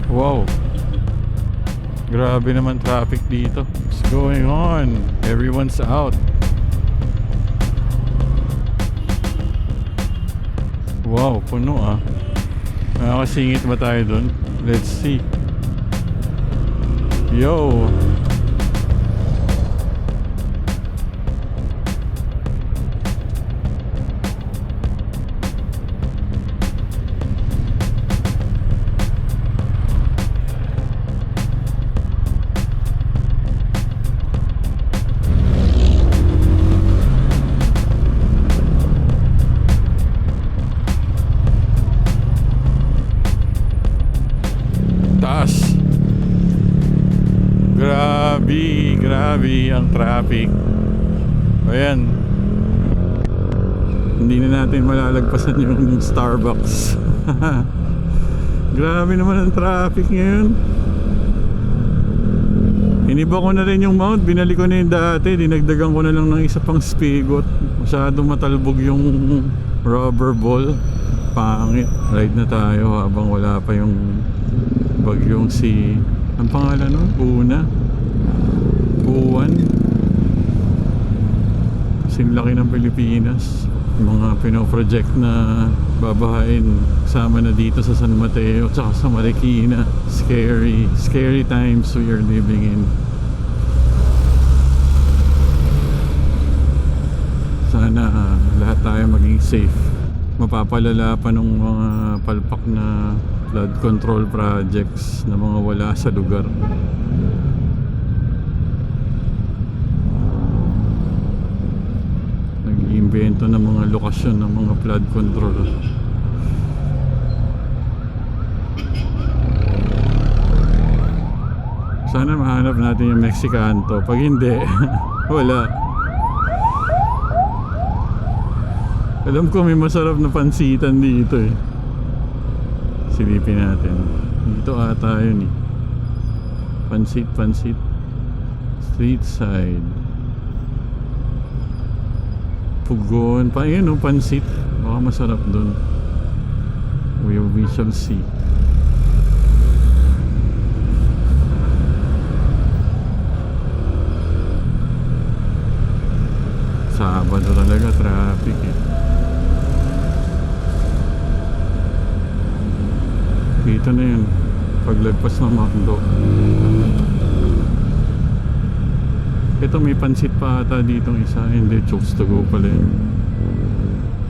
Wow. Grabe naman traffic dito. What's going on? Everyone's out. Wow, puno ah. Nakakasingit ba tayo dun? Let's see. Yo. Taas. Grabe ang traffic. Ayan. Hindi na natin malalagpasan yung Starbucks. Grabe naman ang traffic ngayon. Iniba ko na rin yung mount. Binalik ko na yung dati. Dinagdagan ko na lang ng isa pang spigot. Masyadong matalbog yung rubber ball. Pangit. Ride na tayo habang wala pa yung bagyong si... Ang pangalan nun? Uwan. Kasing laki ng Pilipinas. Mga pinoproject na babahain sama na dito sa San Mateo tsaka sa Marikina. Scary times we are living in. Sana lahat tayo maging safe. Mapapalala pa ng mga palpak na flood control projects na mga wala sa lugar. Nag-iimbento ng mga lokasyon ng mga flood control. Sana mahanap natin yung Mexicanto. Pag hindi, wala. Alam ko may masarap na pansitan dito eh. Silipin natin. Dito ata yun eh. Pansit. Street side. Pugon. Yun oh, pansit. Baka masarap dun. We shall see. Sabado talaga traffic eh. Kita na yun paglagpas ng McDo. Ito may pansit pa ata ditong isa. Hindi, chokes to go pala yun.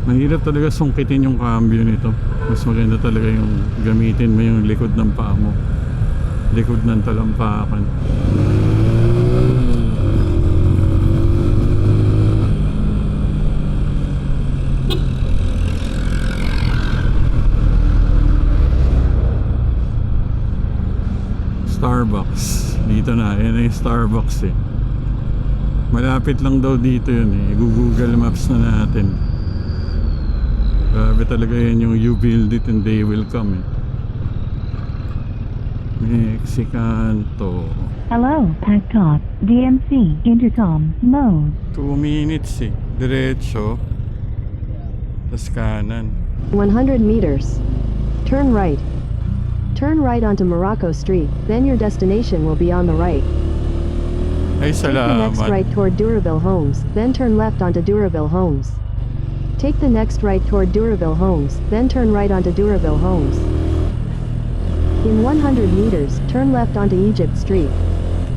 Mahirap talaga sungkitin yung cambio nito. Mas maganda talaga yung gamitin mo yung likod ng paa mo, likod ng talampakan. Starbucks. Dito na. Yan yung Starbucks eh. Malapit lang daw dito yun eh. Google Maps na natin. Grabe talaga yan yung you build it and they will come eh. Mexicanto. Hello, Tech Talk, DMC, Intercom, Mode. 2 minutes eh. Diretso. Tas kanan. 100 meters. Turn right. Turn right onto Morocco Street, then your destination will be on the right. Ay, Take the next salamat. right toward Duraville Homes, then turn left onto Duraville Homes. Take the next right toward Duraville Homes, then turn right onto Duraville Homes. In 100 meters, turn left onto Egypt Street.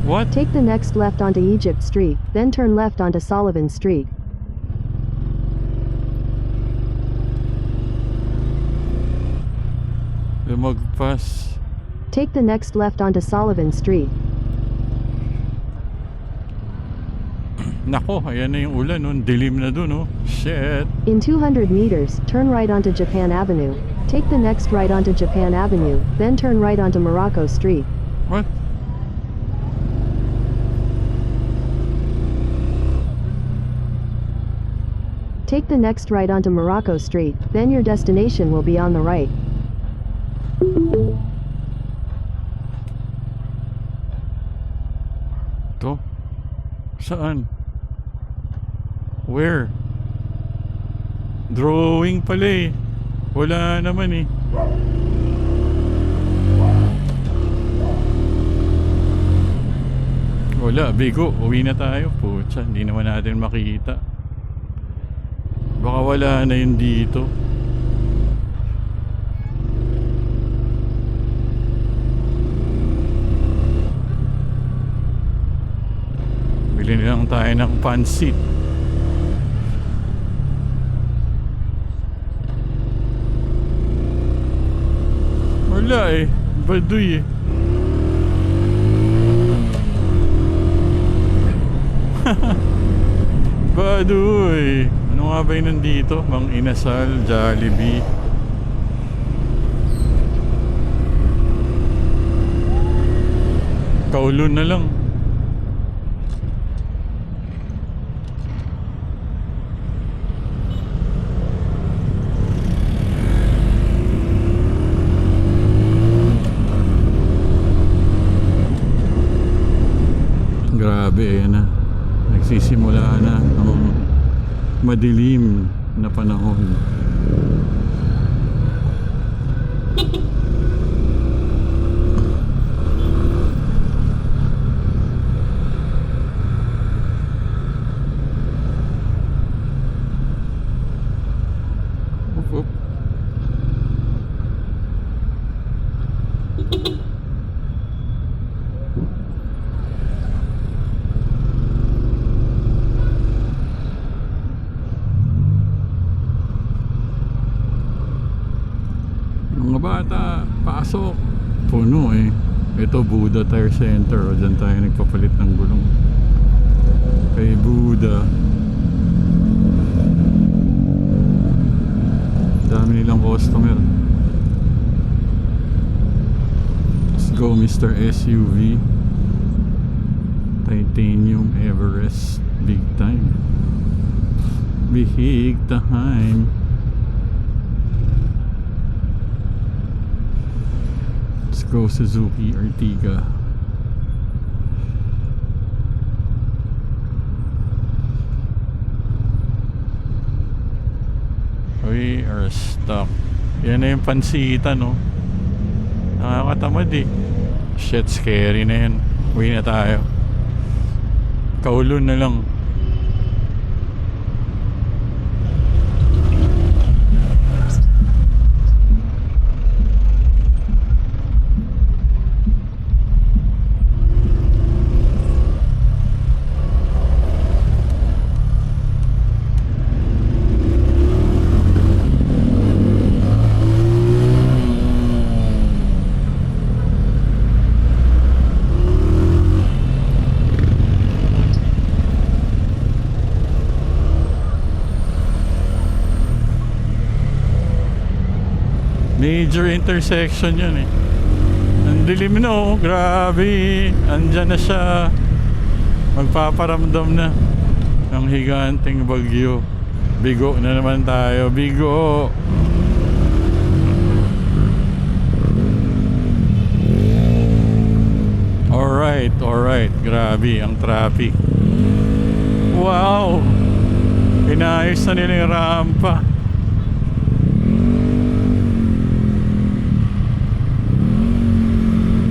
What? Take the next left onto Egypt Street, then turn left onto Sullivan Street. Lumagpas. Take the next left onto Sullivan Street. Nako, ayan na yung ulan, no? Dilim na dun, oh. Shit. In 200 meters, turn right onto Japan Avenue. Take the next right onto Japan Avenue, then turn right onto Morocco Street. What? Take the next right onto Morocco Street, then your destination will be on the right. To? Saan? Where? Drawing pala eh. Wala naman eh. Wala, bigo. Uwi na tayo. Putsa, hindi naman natin makita. Baka wala na yun dito. Bili na lang tayo ng pansit. Wala eh. Baduy eh. Baduy. Ano nga ba yun nandito? Mang Inasal, Jollibee. Kowloon na lang. Grabe eh na. Nagsisimula na ang madilim na panahon. Up, up. Mga bata, pasok. Puno eh. Ito Buddha Tire Center. O, dyan tayo nagpapalit ng gulong. Kay Buddha. Dami nilang customer. Let's go Mr. SUV. Titanium Everest. Big time. Big time. Go Suzuki Ertiga. We are stuck. Yan na yung pansitan, no? Nakakatamad eh. Shit, scary na yan. Uwi na tayo. Kowloon na lang. Major intersection yun eh. Ang dilim na oh, grabe. Andyan na siya. Magpaparamdam na ng higanting bagyo. Bigo na naman tayo. Bigo. Alright. Grabe ang traffic. Wow. Inayos na nila yung rampa.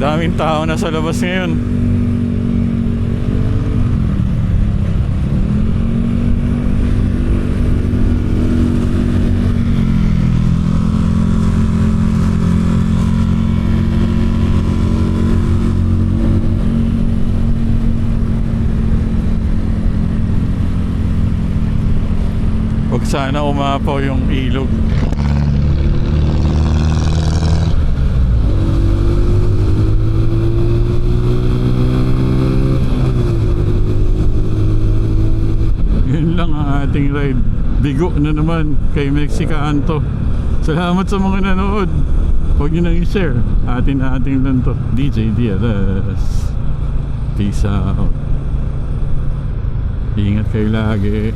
Daming tao na sa labas ngayon. Huwag sana umapaw yung ilog. Yun lang ang ating ride. Bigo na naman kay Mexicanto. Salamat sa mga nanood. Huwag nyo nang i-share. Atin lang to. DJ Diaz. Peace out. Ingat kayo lagi.